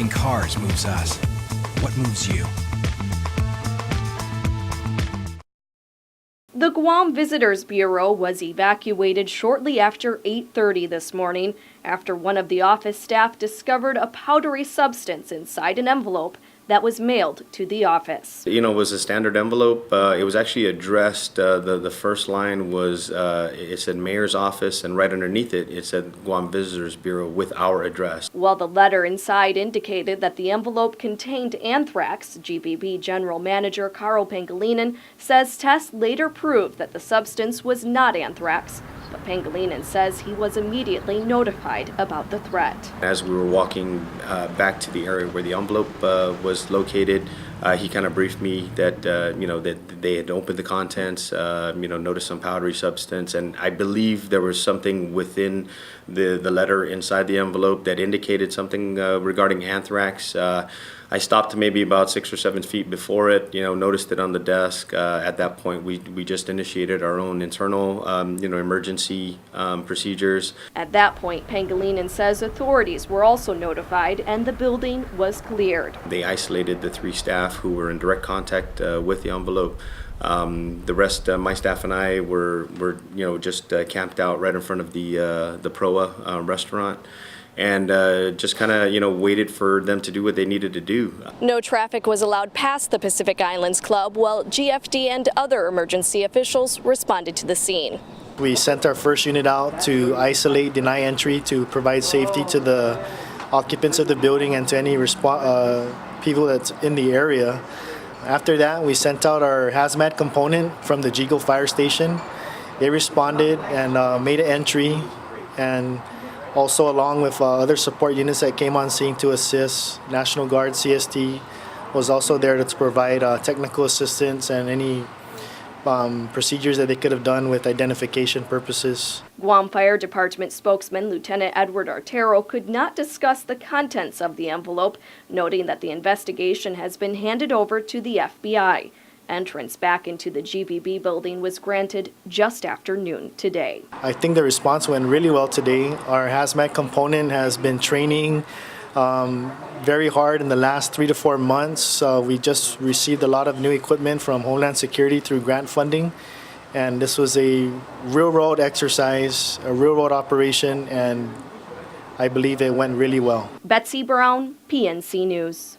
moving cars moves us. What moves you? The Guam Visitors Bureau was evacuated shortly after 8:30 this morning after one of the office staff discovered a powdery substance inside an envelope that was mailed to the office. It was a standard envelope. It was actually addressed, the first line was, it said Mayor's Office, and right underneath it, it said Guam Visitors Bureau with our address. While the letter inside indicated that the envelope contained anthrax, GVB General Manager Carl Pangilinan says tests later proved that the substance was not anthrax. But Pangilinan says he was immediately notified about the threat. As we were walking back to the area where the envelope was located, he kind of briefed me that that they had opened the contents, noticed some powdery substance, and I believe there was something within the letter inside the envelope that indicated something regarding anthrax. I stopped maybe about 6 or 7 feet before it, noticed it on the desk. At that point, we just initiated our own internal, emergency procedures. At that point, Pangilinan says authorities were also notified and the building was cleared. They isolated the 3 staff who were in direct contact with the envelope. The rest, my staff and I were just camped out right in front of the Proa restaurant, and just kind of waited for them to do what they needed to do. No traffic was allowed past the Pacific Islands Club while GFD and other emergency officials responded to the scene. We sent our first unit out to isolate, deny entry, to provide safety to the occupants of the building and to any people that's in the area. After that, we sent out our hazmat component from the Jigo Fire Station. They responded and made an entry, and also along with other support units that came on scene to assist. National Guard, CST was also there to provide technical assistance and any procedures that they could have done with identification purposes. Guam Fire Department spokesman Lieutenant Edward Artero could not discuss the contents of the envelope, noting that the investigation has been handed over to the FBI. Entrance back into the GVB building was granted just after noon today. I think the response went really well today. Our hazmat component has been training very hard in the last 3 to 4 months. We just received a lot of new equipment from Homeland Security through grant funding, and this was a real-world exercise, a real-world operation, and I believe it went really well. Betsy Brown, PNC News.